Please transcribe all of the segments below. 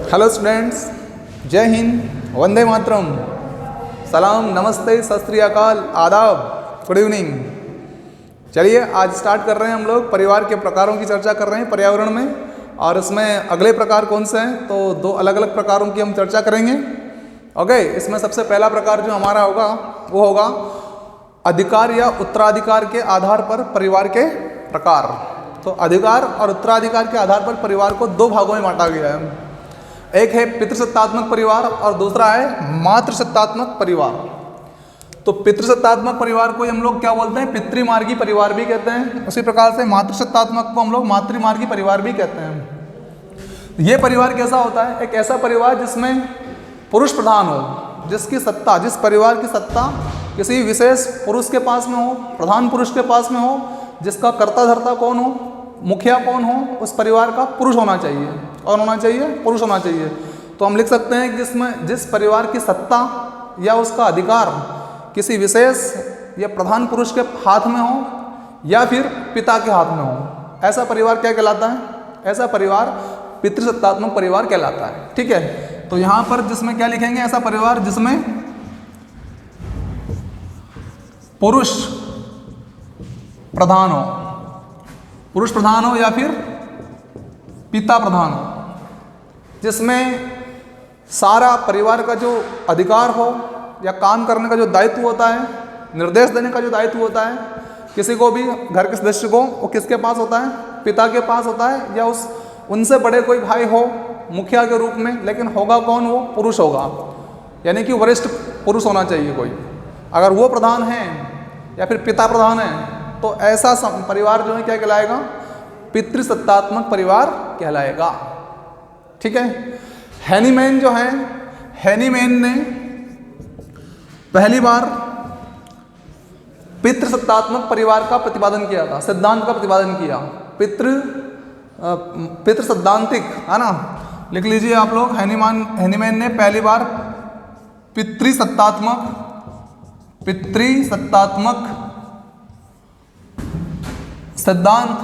Hello students, जय हिंद, वंदे मातरम, सलाम, नमस्ते, सत श्री अकाल, आदाब, गुड इवनिंग। चलिए आज स्टार्ट कर रहे हैं हम लोग परिवार के प्रकारों की चर्चा कर रहे हैं पर्यावरण में। और इसमें अगले प्रकार कौन से हैं, तो दो अलग अलग प्रकारों की हम चर्चा करेंगे। ओके, इसमें सबसे पहला प्रकार जो हमारा होगा वो होगा अधिकार या उत्तराधिकार के आधार पर परिवार के प्रकार। तो अधिकार और उत्तराधिकार के आधार पर परिवार को दो भागों में बांटा गया है। एक है पितृसत्तात्मक परिवार और दूसरा है मातृसत्तात्मक परिवार। तो पितृसत्तात्मक परिवार को हम लोग क्या बोलते हैं, पितृमार्गी परिवार भी कहते हैं। उसी प्रकार से मातृसत्तात्मक को हम लोग मातृमार्गी परिवार भी कहते हैं। ये परिवार कैसा होता है, एक ऐसा परिवार जिसमें पुरुष प्रधान हो, जिसकी सत्ता, जिस परिवार की सत्ता किसी विशेष पुरुष के पास में हो, प्रधान पुरुष के पास में हो, जिसका कर्ता धर्ता कौन हो, मुखिया कौन हो, उस परिवार का पुरुष होना चाहिए। कौन होना चाहिए, पुरुष होना चाहिए। तो हम लिख सकते हैं कि जिसमें जिस परिवार की सत्ता या उसका अधिकार किसी विशेष या प्रधान पुरुष के हाथ में हो या फिर पिता के हाथ में हो, ऐसा परिवार क्या कहलाता है, ऐसा परिवार पितृसत्तात्मक परिवार कहलाता है। ठीक है, तो यहाँ पर जिसमें क्या लिखेंगे, ऐसा परिवार जिसमें पुरुष प्रधान हो, पुरुष प्रधान हो या फिर पिता प्रधान हो, जिसमें सारा परिवार का जो अधिकार हो या काम करने का जो दायित्व होता है, निर्देश देने का जो दायित्व होता है, किसी को भी घर के सदस्य को, वो किसके पास होता है, पिता के पास होता है, या उनसे बड़े कोई भाई हो मुखिया के रूप में, लेकिन होगा कौन, वो पुरुष होगा, यानी कि वरिष्ठ पुरुष होना चाहिए कोई। अगर वो प्रधान है या फिर पिता प्रधान है तो ऐसा परिवार जो है क्या कहलाएगा, पितृसत्तात्मक परिवार कहलाएगा। ठीक है, हैनीमैन जो है, हैनीमैन ने पहली बार पितृसत्तात्मक परिवार का प्रतिपादन किया था, सिद्धांत का प्रतिपादन किया, पितृ सैद्धांतिक, है ना, लिख लीजिए आप लोग। हैनीमैन ने पहली बार पितृसत्तात्मक सिद्धांत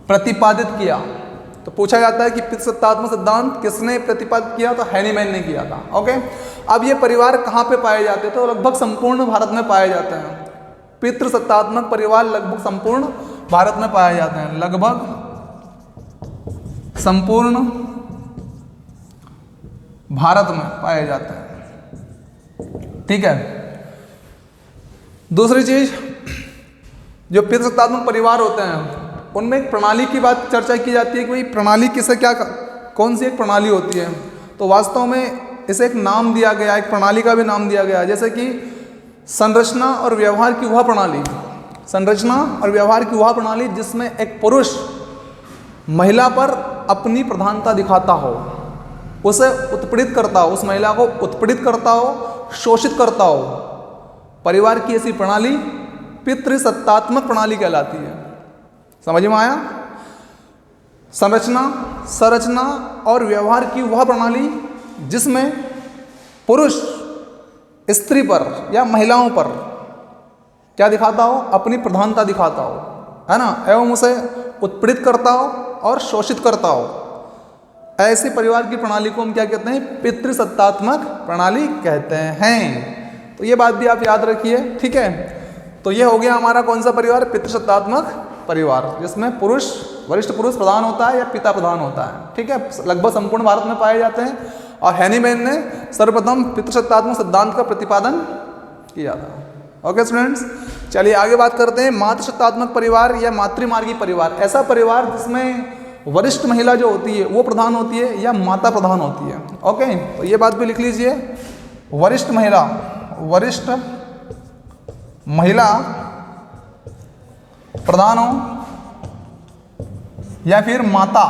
प्रतिपादित किया। तो पूछा जाता है कि पितृसत्तात्मक सिद्धांत किसने प्रतिपादित किया, तो हैनीमैन ने किया था। ओके, अब ये परिवार कहाँ पे पाए जाते थे, तो लगभग संपूर्ण भारत में पाए जाते हैं। पितृसत्तात्मक परिवार लगभग संपूर्ण भारत में पाए जाते हैं, लगभग संपूर्ण भारत में पाए जाते हैं। ठीक है, दूसरी चीज, जो पितृसत्तात्मक परिवार होते हैं उनमें एक प्रणाली की बात चर्चा की जाती है कि भाई प्रणाली किसे क्या, कौन सी एक प्रणाली होती है। तो वास्तव में इसे एक नाम दिया गया, एक प्रणाली का भी नाम दिया गया, जैसे कि संरचना और व्यवहार की वह प्रणाली, संरचना और व्यवहार की वह प्रणाली जिसमें एक पुरुष महिला पर अपनी प्रधानता दिखाता हो, उसे उत्पीड़ित करता हो, उस महिला को उत्पीड़ित करता हो, शोषित करता हो। परिवार की ऐसी प्रणाली पितृसत्तात्मक प्रणाली कहलाती है। समझ में आया? संरचना और व्यवहार की वह प्रणाली जिसमें पुरुष स्त्री पर या महिलाओं पर क्या दिखाता हो, अपनी प्रधानता दिखाता हो, है ना, एवं उसे उत्पीड़ित करता हो और शोषित करता हो। ऐसे परिवार की प्रणाली को हम क्या कहते हैं, पितृसत्तात्मक प्रणाली कहते हैं। तो ये बात भी आप याद रखिए। ठीक है, तो ये हो गया हमारा कौन सा परिवार, पितृसत्तात्मक परिवार, जिसमें पुरुष, वरिष्ठ पुरुष प्रधान होता है या पिता प्रधान होता है। ठीक है, लगभग संपूर्ण भारत में पाए जाते हैं। और हैनीमैन ने सर्वप्रथम पितृसत्तात्मक सिद्धांत का प्रतिपादन किया था। ओके स्टूडेंट्स, चलिए आगे बात करते हैं मातृसत्तात्मक परिवार या मातृमार्गी परिवार। ऐसा परिवार जिसमें वरिष्ठ महिला जो होती है वो प्रधान होती है या माता प्रधान होती है। ओके, तो ये बात भी लिख लीजिए, वरिष्ठ महिला प्रधान हो या फिर माता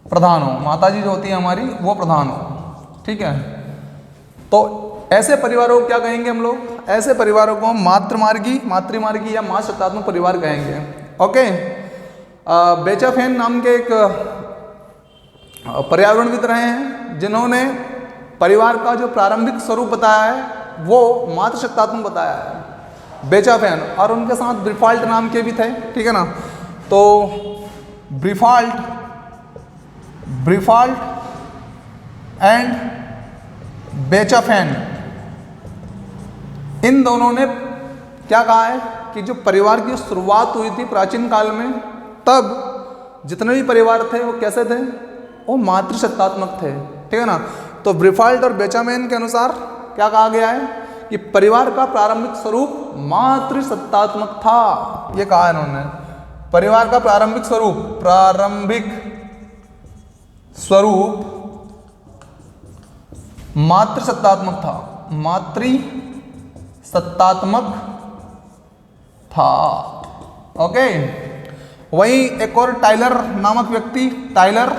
प्रधान हो, माता जी जो होती है हमारी वो प्रधान हो। ठीक है, तो ऐसे परिवारों को क्या कहेंगे हम लोग, ऐसे परिवारों को हम मातृमार्गी या मातृसत्तात्मक परिवार कहेंगे। ओके, बेचाफेन नाम के एक पर्यावरणविद रहे हैं जिन्होंने परिवार का जो प्रारंभिक स्वरूप बताया है वो मातृसत्तात्मक बताया है, बेचाफेन, और उनके साथ ब्रिफाल्ट नाम के भी थे। ठीक है ना, तो ब्रीफाल्ट एंड बेचाफेन, इन दोनों ने क्या कहा है कि जो परिवार की शुरुआत हुई थी प्राचीन काल में, तब जितने भी परिवार थे वो कैसे थे, वो मातृसत्तात्मक थे, ठीक है ना। तो ब्रीफाल्ट और बेचामेन के अनुसार क्या कहा गया है कि परिवार का प्रारंभिक स्वरूप मातृसत्तात्मक था, ये कहा है इन्होंने। परिवार का प्रारंभिक स्वरूप मातृसत्तात्मक था, ओके। वहीं एक और टाइलर नामक व्यक्ति, टाइलर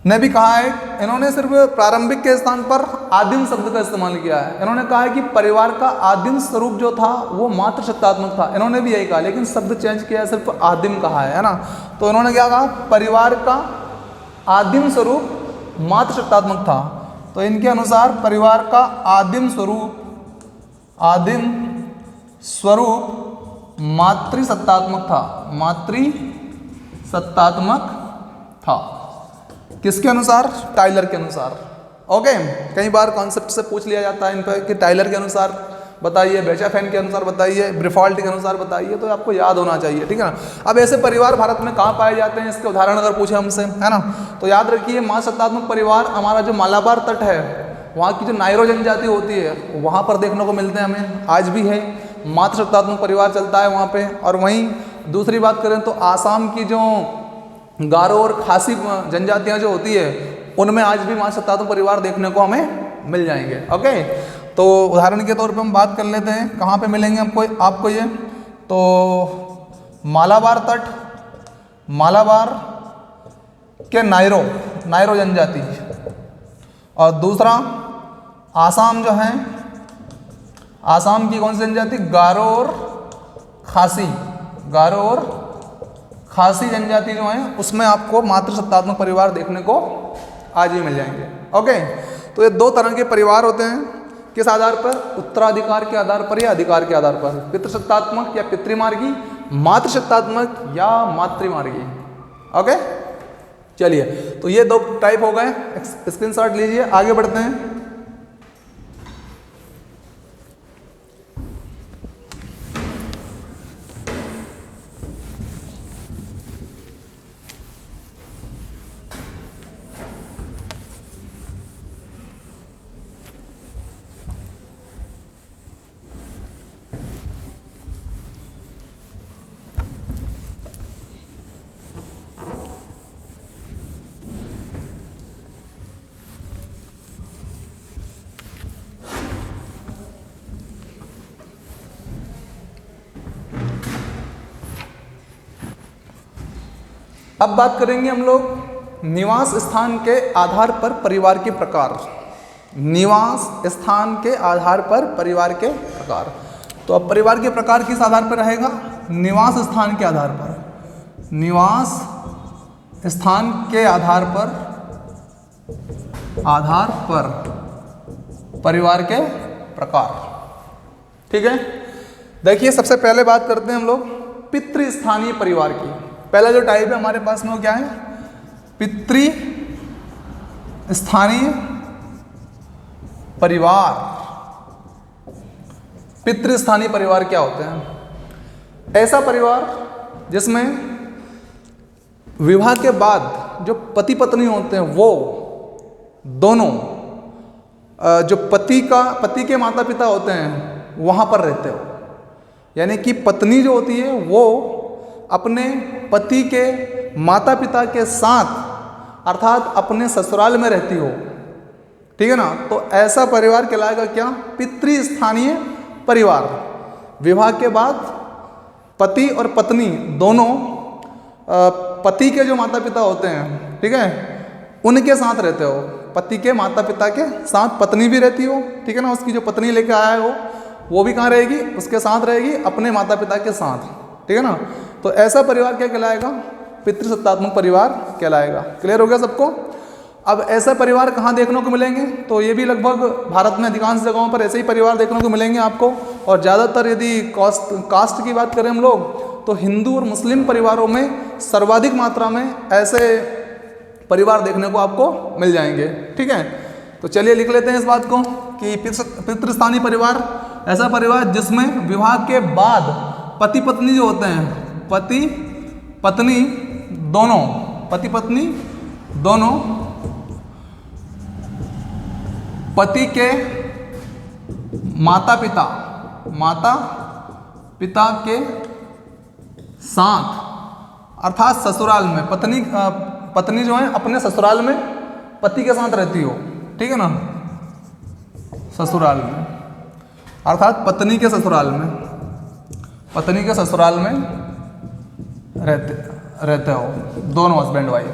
ने भी कहा है, इन्होंने सिर्फ प्रारंभिक के स्थान पर आदिम शब्द का इस्तेमाल किया है। इन्होंने कहा है कि परिवार का आदिम स्वरूप जो था वो मातृसत्तात्मक था, इन्होंने भी यही कहा, लेकिन शब्द चेंज किया है, सिर्फ आदिम कहा है ना। तो इन्होंने क्या कहा, परिवार का आदिम स्वरूप मातृसत्तात्मक था। तो इनके अनुसार परिवार का आदिम स्वरूप मातृसत्तात्मक था। किसके अनुसार, टाइलर के अनुसार, ओके। कई बार कॉन्सेप्ट से पूछ लिया जाता है इन पर कि टाइलर के अनुसार बताइए, बेचाफेन के अनुसार बताइए, ब्रीफाल्ट के अनुसार बताइए, तो आपको याद होना चाहिए, ठीक है ना। अब ऐसे परिवार भारत में कहाँ पाए जाते हैं, इसके उदाहरण अगर पूछे हमसे, है ना, तो याद रखिए मातृसत्तात्मक परिवार हमारा जो मालाबार तट है, वहाँ की जो नायरो जनजाति होती है, वहाँ पर देखने को मिलते हैं हमें, आज भी है मातृसत्तात्मक परिवार चलता है वहाँ पे। और वहीं दूसरी बात करें तो आसाम की जो गारो और खासी जनजातियाँ जो होती है, उनमें आज भी मातृसत्तात्मक परिवार देखने को हमें मिल जाएंगे, ओके। तो उदाहरण के तौर पे हम बात कर लेते हैं, कहाँ पे मिलेंगे आपको ये, तो मालाबार तट, मालाबार के नायरो जनजाति, और दूसरा आसाम जो है, आसाम की कौन सी जनजाति, गारो और खासी जनजाति जो है, उसमें आपको मातृसत्तात्मक परिवार देखने को आज भी मिल जाएंगे, ओके। तो ये दो तरह के परिवार होते हैं, किस आधार पर, उत्तराधिकार के आधार पर या अधिकार के आधार पर, पितृसत्तात्मक या पितृमार्गी, मातृसत्तात्मक या मातृमार्गी, ओके। चलिए, तो ये दो टाइप हो गए, स्क्रीनशॉट लीजिए, आगे बढ़ते हैं। अब बात करेंगे हम लोग निवास स्थान के आधार पर परिवार के प्रकार। निवास स्थान के आधार पर परिवार के प्रकार। तो अब परिवार के प्रकार किस आधार पर रहेगा, निवास स्थान के आधार पर। निवास स्थान के आधार पर परिवार के प्रकार, ठीक है। देखिए, सबसे पहले बात करते हैं हम लोग पितृस्थानीय परिवार की। पहला जो टाइप है हमारे पास में वो क्या है, पितृस्थानीय परिवार। पितृस्थानीय परिवार क्या होते हैं, ऐसा परिवार जिसमें विवाह के बाद जो पति पत्नी होते हैं वो दोनों जो पति के माता पिता होते हैं वहाँ पर रहते हो, यानी कि पत्नी जो होती है वो अपने पति के माता पिता के साथ अर्थात अपने ससुराल में रहती हो, ठीक है ना। तो ऐसा परिवार कहलाएगा क्या, पितृस्थानीय परिवार। विवाह के बाद पति और पत्नी दोनों पति के जो माता पिता होते हैं, ठीक है, उनके साथ रहते हो। पति के माता पिता के साथ पत्नी भी रहती हो, ठीक है ना। उसकी जो पत्नी लेकर आया हो वो भी कहाँ रहेगी, उसके साथ रहेगी, अपने माता पिता के साथ, ठीक है ना। तो ऐसा परिवार क्या कहलाएगा, पितृसत्तात्मक परिवार कहलाएगा। क्लियर हो गया सबको। अब ऐसा परिवार कहाँ देखने को मिलेंगे, तो ये भी लगभग भारत में अधिकांश जगहों पर ऐसे ही परिवार देखने को मिलेंगे आपको। और ज़्यादातर यदि कास्ट की बात करें हम लोग, तो हिंदू और मुस्लिम परिवारों में सर्वाधिक मात्रा में ऐसे परिवार देखने को आपको मिल जाएंगे। ठीक है, तो चलिए लिख लेते हैं इस बात को कि पितृस्थानीय परिवार ऐसा परिवार जिसमें विवाह के बाद पति पत्नी जो होते हैं, पति पत्नी दोनों पति के माता पिता के साथ अर्थात ससुराल में पत्नी जो है अपने ससुराल में पति के साथ रहती हो। ठीक है ना, ससुराल में अर्थात पत्नी के ससुराल में रहते हो दोनों हस्बैंड वाइफ।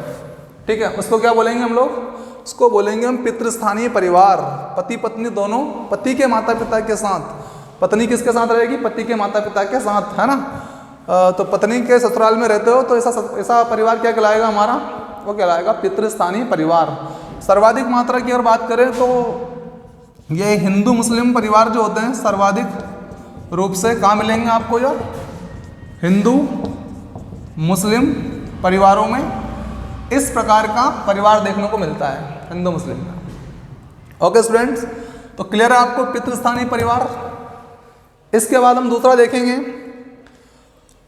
ठीक है, उसको क्या बोलेंगे हम लोग? उसको बोलेंगे हम पितृस्थानीय परिवार। पति पत्नी दोनों पति के माता पिता के साथ, पत्नी किसके साथ रहेगी? पति के माता पिता के साथ, है ना। तो पत्नी के ससुराल में रहते हो तो ऐसा परिवार क्या कहलाएगा हमारा? वो कहलाएगा पितृस्थानीय परिवार। सर्वाधिक मात्रा की अगर बात करें तो ये हिंदू मुस्लिम परिवार जो होते हैं सर्वाधिक रूप से कहाँ मिलेंगे आपको? जो हिंदू मुस्लिम परिवारों में इस प्रकार का परिवार देखने को मिलता है, हिंदू मुस्लिम में। ओके स्टूडेंट्स, तो क्लियर है आपको पितृस्थानीय परिवार। इसके बाद हम दूसरा देखेंगे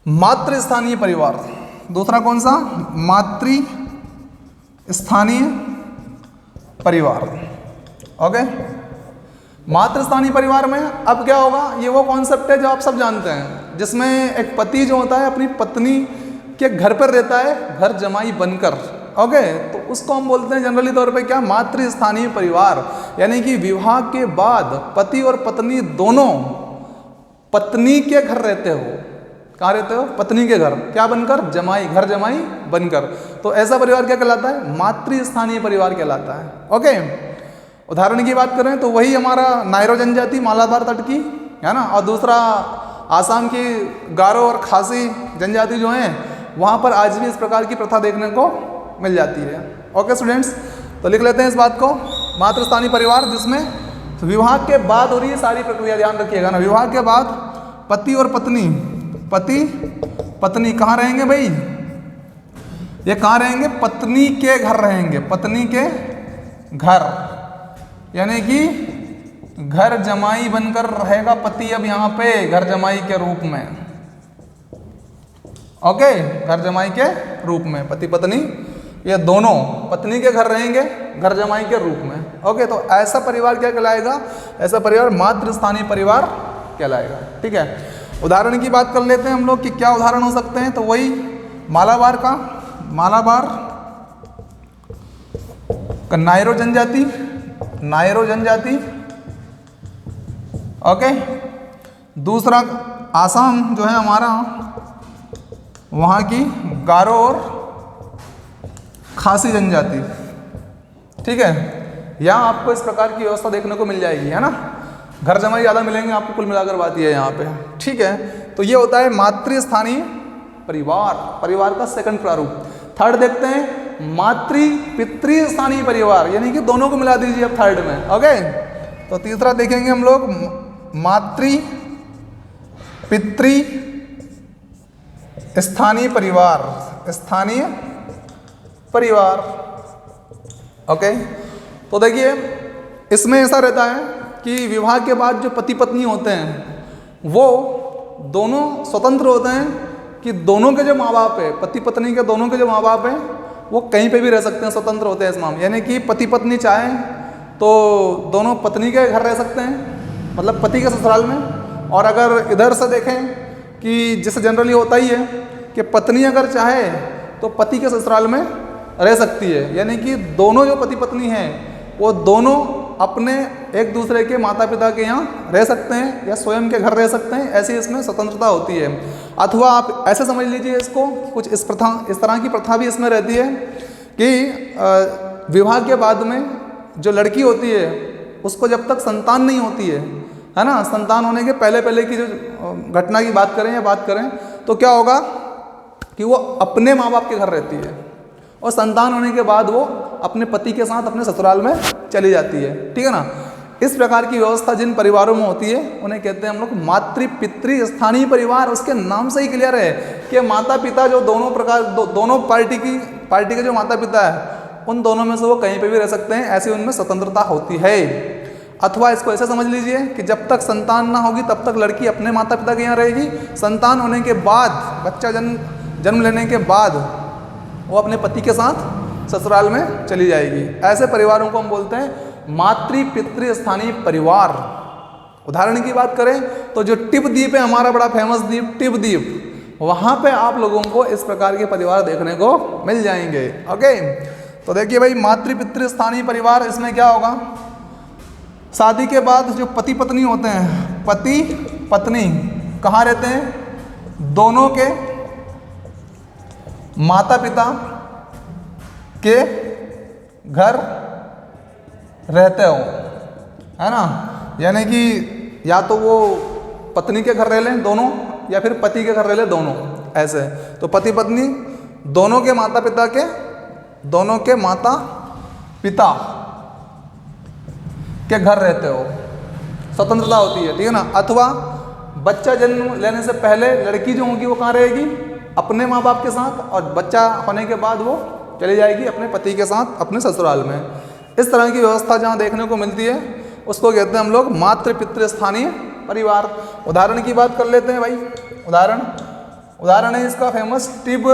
मातृस्थानीय परिवार। दूसरा कौन सा? मातृस्थानीय परिवार। ओके, मातृस्थानीय परिवार में अब क्या होगा? ये वो कॉन्सेप्ट है जो आप सब जानते हैं, जिसमें एक पति जो होता है अपनी पत्नी के घर पर रहता है, घर जमाई बनकर। ओके, तो उसको हम बोलते हैं जनरली तौर पे क्या? मातृस्थानीय परिवार। यानी कि विवाह के बाद पति और पत्नी दोनों पत्नी के घर रहते हो। कहाँ रहते हो? पत्नी के घर, क्या बनकर? जमाई, घर जमाई बनकर। तो ऐसा परिवार क्या कहलाता है? मातृस्थानीय परिवार कहलाता है। ओके, उदाहरण की बात करें तो वही हमारा नायरो जनजाति मालाबार तट की, है ना, और दूसरा आसाम की गारो और खासी जनजाति जो हैं वहाँ पर आज भी इस प्रकार की प्रथा देखने को मिल जाती है। ओके स्टूडेंट्स, तो लिख लेते हैं इस बात को, मातृस्थानीय परिवार जिसमें विवाह के बाद हो रही है सारी प्रक्रिया, ध्यान रखिएगा ना। विवाह के बाद पति और पत्नी कहाँ रहेंगे भाई? ये कहाँ रहेंगे? पत्नी के घर रहेंगे, पत्नी के घर, यानी कि घर जमाई बनकर रहेगा पति अब यहाँ पे घर जमाई के रूप में। ओके, घर जमाई के रूप में पति पत्नी ये दोनों पत्नी के घर रहेंगे घर जमाई के रूप में। ओके, तो ऐसा परिवार क्या कहलाएगा? ऐसा परिवार मातृस्थानीय परिवार कहलाएगा। ठीक है, उदाहरण की बात कर लेते हैं हम लोग कि क्या उदाहरण हो सकते हैं। तो वही मालाबार का नायरो जनजाति। ओके, दूसरा आसाम जो है हमारा, वहाँ की गारो और खासी जनजाति। ठीक है, यहाँ आपको इस प्रकार की व्यवस्था देखने को मिल जाएगी, है ना। घर जमाई ज़्यादा मिलेंगे आपको, कुल मिलाकर बात ये है यहाँ पे। ठीक है, तो ये होता है मातृस्थानीय परिवार का सेकंड प्रारूप। थर्ड देखते हैं पितृस्थानीय परिवार, यानी कि दोनों को मिला दीजिए अब थर्ड में। ओके, तो तीसरा देखेंगे हम लोग पितृस्थानीय परिवार। ओके, तो देखिए इसमें ऐसा रहता है कि विवाह के बाद जो पति पत्नी होते हैं वो दोनों स्वतंत्र होते हैं कि दोनों के जो माँ बाप है, पति पत्नी के दोनों के जो माँ बाप हैं वो कहीं पे भी रह सकते हैं, स्वतंत्र होते हैं इस मामले। यानी कि पति पत्नी चाहें तो दोनों पत्नी के घर रह सकते हैं, मतलब पति के ससुराल में। और अगर इधर से देखें कि जैसे जनरली होता ही है कि पत्नी अगर चाहे तो पति के ससुराल में रह सकती है, यानी कि दोनों जो पति पत्नी हैं वो दोनों अपने एक दूसरे के माता पिता के यहाँ रह सकते हैं या स्वयं के घर रह सकते हैं, ऐसी इसमें स्वतंत्रता होती है। अथवा आप ऐसे समझ लीजिए इसको, कुछ इस तरह की प्रथा भी इसमें रहती है कि विवाह के बाद में जो लड़की होती है उसको जब तक संतान नहीं होती है ना, संतान होने के पहले की जो घटना की बात करें तो क्या होगा कि वो अपने माँ बाप के घर रहती है और संतान होने के बाद वो अपने पति के साथ अपने ससुराल में चली जाती है। ठीक है ना, इस प्रकार की व्यवस्था जिन परिवारों में होती है उन्हें कहते हैं हम लोग मातृ पितृ स्थानीय परिवार। उसके नाम से ही क्लियर है कि माता पिता जो दोनों प्रकार दोनों पार्टी के जो माता पिता है उन दोनों में से वो कहीं पे भी रह सकते हैं, ऐसी उनमें स्वतंत्रता होती है। अथवा इसको ऐसे समझ लीजिए कि जब तक संतान ना होगी तब तक लड़की अपने माता पिता के यहाँ रहेगी, संतान होने के बाद बच्चा जन्म लेने के बाद वो अपने पति के साथ ससुराल में चली जाएगी। ऐसे परिवारों को हम बोलते हैं मातृ पितृ स्थानीय परिवार। उदाहरण की बात करें तो जो टिप द्वीप है हमारा बड़ा फेमस द्वीप टिप द्वीप, वहाँ पे आप लोगों को इस प्रकार के परिवार देखने को मिल जाएंगे। ओके, तो देखिए भाई मातृ पितृ स्थानीय परिवार, इसमें क्या होगा, शादी के बाद जो पति पत्नी होते हैं, पति पत्नी कहाँ रहते हैं, दोनों के माता पिता के घर रहते हो, है ना। यानी कि या तो वो पत्नी के घर रह लें दोनों या फिर पति के घर रह लें दोनों, ऐसे। तो पति पत्नी दोनों के माता पिता के घर रहते हो, स्वतंत्रता होती है, ठीक है ना। अथवा बच्चा जन्म लेने से पहले लड़की जो होगी वो कहाँ रहेगी, अपने माँ बाप के साथ, और बच्चा होने के बाद वो चली जाएगी अपने पति के साथ अपने ससुराल में। इस तरह की व्यवस्था जहाँ देखने को मिलती है उसको कहते हैं हम लोग मातृ पितृ स्थानीय परिवार। उदाहरण की बात कर लेते हैं भाई, उदाहरण है इसका फेमस टिप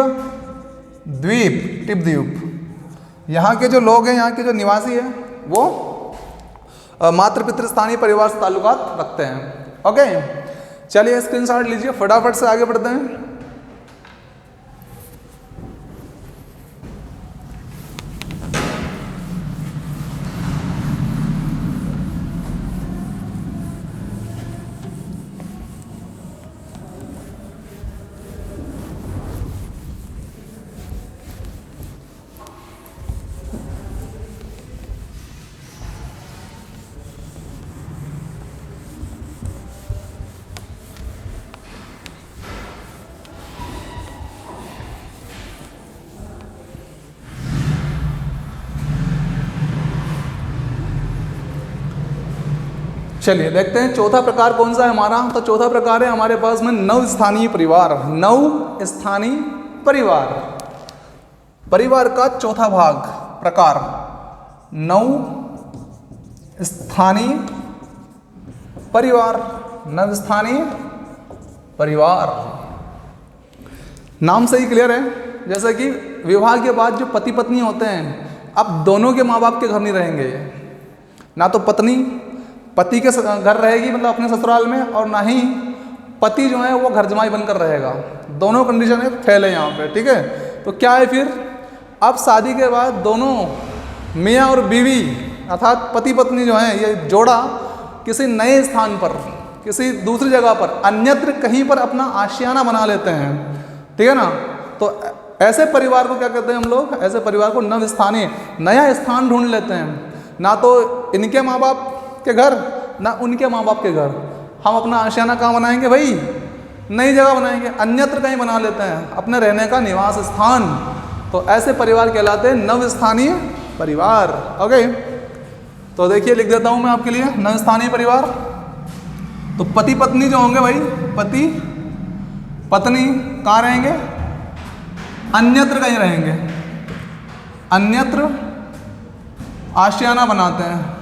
द्वीप। यहाँ के जो लोग हैं, यहाँ के जो निवासी हैं वो मातृ पितृ स्थानीय परिवार से ताल्लुकात रखते हैं। ओके, चलिए स्क्रीनशॉट लीजिए, फटाफट से आगे बढ़ते हैं। चलिए देखते हैं चौथा प्रकार कौन सा है हमारा। तो चौथा प्रकार है हमारे पास में नव स्थानीय परिवार। नव स्थानीय परिवार का चौथा भाग प्रकार नव स्थानीय परिवार। नाम से ही क्लियर है, जैसे कि विवाह के बाद जो पति पत्नी होते हैं अब दोनों के माँ बाप के घर नहीं रहेंगे, ना तो पत्नी पति के घर रहेगी मतलब अपने ससुराल में, और ना ही पति जो है वो घर जमाई बनकर रहेगा। दोनों कंडीशन फेल है यहाँ पे, ठीक है। तो क्या है फिर, अब शादी के बाद दोनों मियाँ और बीवी अर्थात पति पत्नी जो है ये जोड़ा किसी नए स्थान पर, किसी दूसरी जगह पर, अन्यत्र कहीं पर अपना आशियाना बना लेते हैं, ठीक है ना। तो ऐसे परिवार को क्या कहते हैं हम लोग, ऐसे परिवार को नव स्थानीय, नया स्थान ढूंढ लेते हैं। ना तो इनके माँ बाप के घर ना उनके माँ बाप के घर, हम अपना आशियाना कहाँ बनाएंगे भाई, नई जगह बनाएंगे, अन्यत्र कहीं बना लेते हैं अपने रहने का निवास स्थान। तो ऐसे परिवार कहलाते हैं नव स्थानीय परिवार। ओके, तो देखिए लिख देता हूँ मैं आपके लिए नव स्थानीय परिवार। तो पति पत्नी जो होंगे भाई, पति पत्नी कहाँ रहेंगे, अन्यत्र कहीं रहेंगे, अन्यत्र आशियाना बनाते हैं।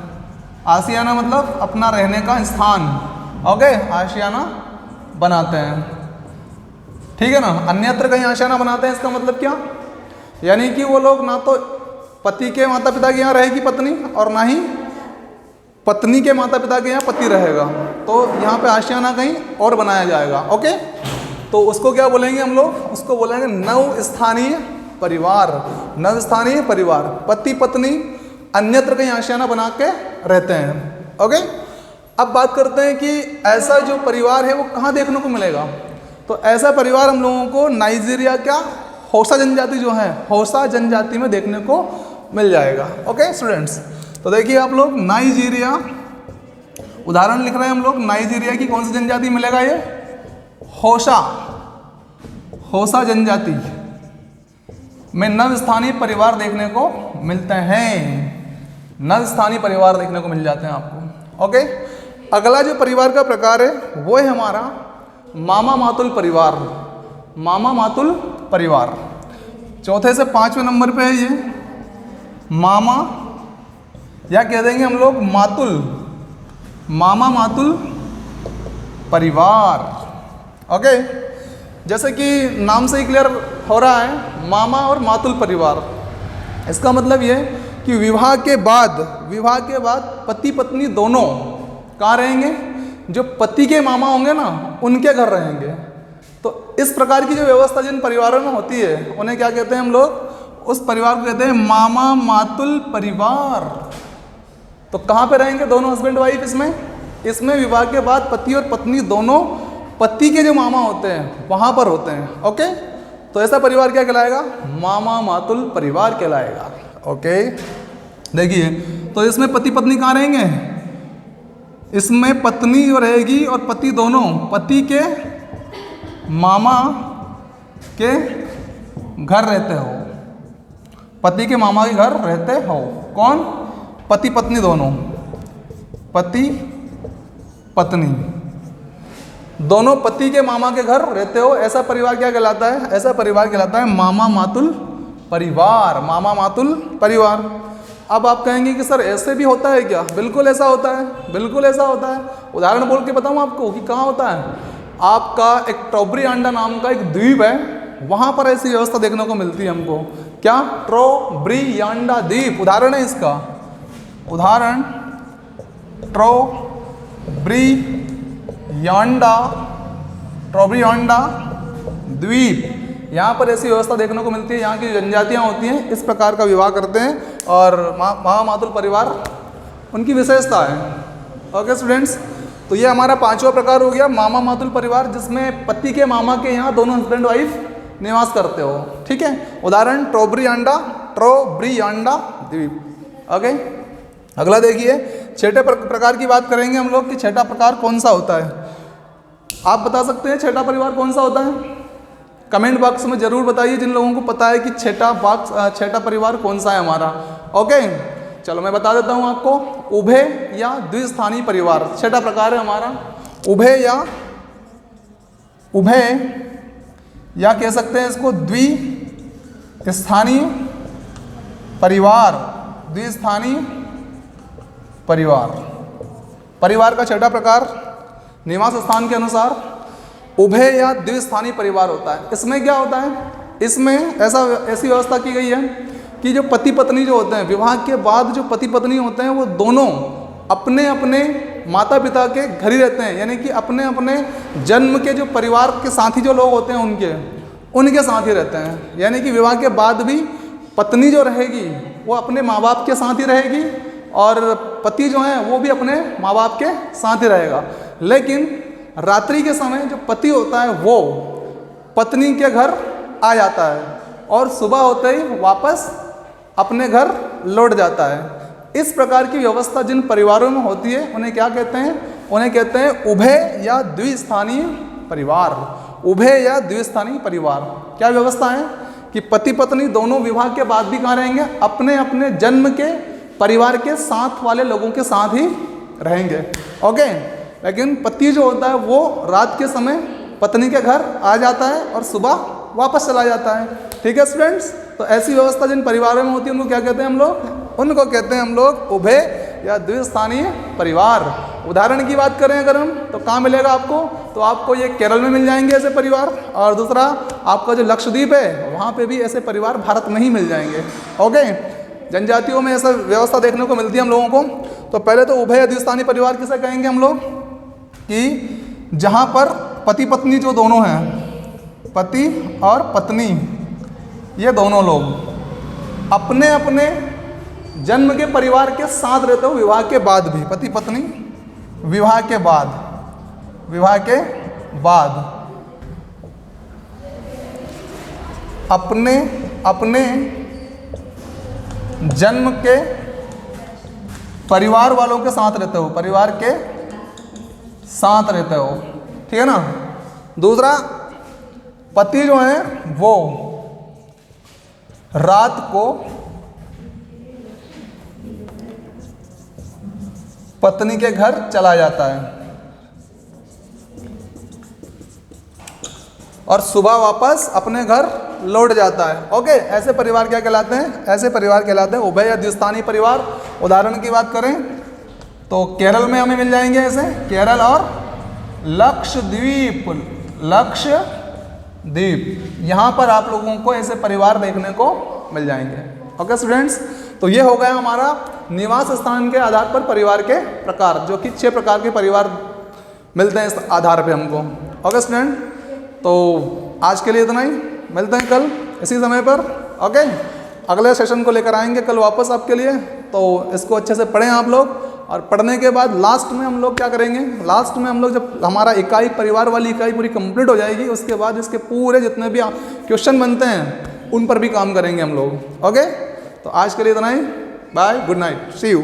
आशियाना मतलब अपना रहने का स्थान, ओके, आशियाना बनाते हैं, ठीक है ना। अन्यत्र कहीं आशियाना बनाते हैं, इसका मतलब क्या, यानी कि वो लोग ना तो पति के माता पिता के यहाँ रहेगी पत्नी और ना ही पत्नी के माता पिता के यहाँ पति रहेगा। तो यहाँ पे आशियाना कहीं और बनाया जाएगा। ओके, तो उसको क्या बोलेंगे हम लोग, उसको बोलेंगे नव स्थानीय परिवार। नव स्थानीय परिवार, पति पत्नी अन्यत्र कहीं आशियाना बना के रहते हैं। ओके, अब बात करते हैं कि ऐसा जो परिवार है वो कहाँ देखने को मिलेगा। तो ऐसा परिवार हम लोगों को नाइजीरिया क्या हौसा जनजाति जो है, हौसा जनजाति में देखने को मिल जाएगा। ओके स्टूडेंट्स, तो देखिए आप लोग नाइजीरिया, उदाहरण लिख रहे हैं हम लोग, नाइजीरिया की कौन सी जनजाति मिलेगा, ये हौसा जनजाति में नव स्थानीय परिवार देखने को मिलते हैं। नव स्थानीय परिवार देखने को मिल जाते हैं आपको। ओके, अगला जो परिवार का प्रकार है वो है हमारा मामा मातुल परिवार। मामा मातुल परिवार चौथे से 5वें नंबर पे है ये मामा, या कह देंगे हम लोग मातुल, मामा मातुल परिवार। ओके, जैसे कि नाम से ही क्लियर हो रहा है मामा और मातुल परिवार। इसका मतलब ये कि विवाह के बाद पति पत्नी दोनों कहाँ रहेंगे? जो पति के मामा होंगे ना उनके घर रहेंगे। तो इस प्रकार की जो व्यवस्था जिन परिवारों में होती है उन्हें क्या कहते हैं हम लोग? उस परिवार को कहते हैं मामा मातुल परिवार। तो कहाँ पे रहेंगे दोनों हस्बैंड वाइफ? इसमें विवाह के बाद पति और पत्नी दोनों पति के जो मामा होते हैं वहाँ पर होते हैं। ओके, तो ऐसा परिवार क्या कहलाएगा? मामा मातुल परिवार कहलाएगा। ओके, देखिए तो इसमें पति पत्नी कहाँ रहेंगे? इसमें पत्नी जो रहेगी और पति दोनों पति के मामा के घर रहते हो, पति के मामा के घर रहते हो। कौन? पति पत्नी दोनों, पति पत्नी दोनों पति के मामा के घर रहते हो। ऐसा परिवार क्या कहलाता है? ऐसा परिवार कहलाता है मामा मातुल परिवार। मामा मातुल परिवार। अब आप कहेंगे कि सर ऐसे भी होता है क्या? बिल्कुल ऐसा होता है, बिल्कुल ऐसा होता है। उदाहरण बोल के बताऊं आपको कि कहाँ होता है। आपका एक ट्रोब्रियांडा नाम का एक द्वीप है, वहाँ पर ऐसी व्यवस्था देखने को मिलती है हमको। क्या? ट्रोब्रियांडा द्वीप उदाहरण है इसका। उदाहरण ट्रोब्रियांडा द्वीप। यहाँ पर ऐसी व्यवस्था देखने को मिलती है। यहाँ की जनजातियाँ होती हैं, इस प्रकार का विवाह करते हैं और मामा मातुल परिवार उनकी विशेषता है। ओके स्टूडेंट्स, तो ये हमारा 5वां प्रकार हो गया मामा मातुल परिवार, जिसमें पति के मामा के यहाँ दोनों हस्बैंड वाइफ निवास करते हो। ठीक है, उदाहरण ट्रोब्रियांडा द्वीप। ओके, अगला देखिए छठे प्रकार की बात करेंगे हम लोग कि छठा प्रकार कौन सा होता है। आप बता सकते हैं छठा परिवार कौन सा होता है? कमेंट बॉक्स में जरूर बताइए जिन लोगों को पता है कि छठा परिवार कौन सा है हमारा। ओके, चलो मैं बता देता हूँ आपको। उभय या द्विस्थानीय परिवार छठा प्रकार है हमारा। उभय या कह सकते हैं इसको द्विस्थानीय परिवार। द्विस्थानीय परिवार का छठा प्रकार निवास स्थान के अनुसार उभय या द्विस्थानीय परिवार होता है। इसमें क्या होता है? इसमें ऐसी व्यवस्था की गई है कि जो पति पत्नी जो होते हैं, विवाह के बाद जो पति पत्नी होते हैं वो दोनों अपने अपने माता पिता के घर ही रहते हैं। यानी कि अपने अपने जन्म के जो परिवार के साथी जो लोग होते हैं उनके साथ ही रहते हैं। यानी कि विवाह के बाद भी पत्नी जो रहेगी वो अपने माँ बाप के साथ ही रहेगी और पति जो है वो भी अपने माँ बाप के साथ ही रहेगा। लेकिन रात्रि के समय जो पति होता है वो पत्नी के घर आ जाता है और सुबह होते ही वापस अपने घर लौट जाता है। इस प्रकार की व्यवस्था जिन परिवारों में होती है उन्हें क्या कहते हैं? उन्हें कहते हैं उभय या द्विस्थानीय परिवार। उभय या द्विस्थानीय परिवार क्या व्यवस्था है कि पति पत्नी दोनों विवाह के बाद भी कहाँ रहेंगे? अपने अपने जन्म के परिवार के साथ वाले लोगों के साथ ही रहेंगे। ओके, लेकिन पति जो होता है वो रात के समय पत्नी के घर आ जाता है और सुबह वापस चला जाता है। ठीक है स्टूडेंट्स, तो ऐसी व्यवस्था जिन परिवारों में होती है उनको क्या कहते हैं हम लोग? उनको कहते हैं हम लोग उभय या द्विस्थानीय परिवार। उदाहरण की बात करें अगर हम तो कहाँ मिलेगा आपको? तो आपको ये केरल में मिल जाएंगे ऐसे परिवार, और दूसरा आपका जो लक्षद्वीप है वहाँ पे भी ऐसे परिवार भारत में ही मिल जाएंगे। ओके, जनजातियों में ऐसा व्यवस्था देखने को मिलती है हम लोगों को। तो पहले तो उभय या द्विस्थानीय परिवार किसे कहेंगे हम लोग? कि जहाँ पर पति पत्नी जो दोनों हैं, पति और पत्नी ये दोनों लोग अपने अपने जन्म के परिवार के साथ रहते हो विवाह के बाद भी। पति पत्नी विवाह के बाद अपने अपने जन्म के परिवार वालों के साथ रहते हो, परिवार के साथ रहते हो। ठीक है ना। दूसरा, पति जो है वो पत्नी के घर चला जाता है और सुबह वापस अपने घर लौट जाता है। ओके, ऐसे परिवार क्या कहलाते हैं? ऐसे परिवार कहलाते हैं उभय या द्विस्थानी परिवार। उदाहरण की बात करें तो केरल में हमें मिल जाएंगे ऐसे, केरल और लक्षद्वीप। लक्षद्वीप, यहाँ पर आप लोगों को ऐसे परिवार देखने को मिल जाएंगे। ओके स्टूडेंट्स, तो ये हो गया हमारा निवास स्थान के आधार पर परिवार के प्रकार, जो कि 6 प्रकार के परिवार मिलते हैं इस आधार पे हमको। ओके स्टूडेंट, तो आज के लिए इतना ही, मिलते हैं कल इसी समय पर। ओके, अगले सेशन को लेकर आएंगे कल वापस आपके लिए, तो इसको अच्छे से पढ़ें आप लोग। और पढ़ने के बाद लास्ट में हम लोग क्या करेंगे, लास्ट में हम लोग जब हमारा इकाई, परिवार वाली इकाई पूरी कंप्लीट हो जाएगी, उसके बाद इसके पूरे जितने भी क्वेश्चन बनते हैं उन पर भी काम करेंगे हम लोग। ओके, तो आज के लिए इतना ही, bye, good night, see you.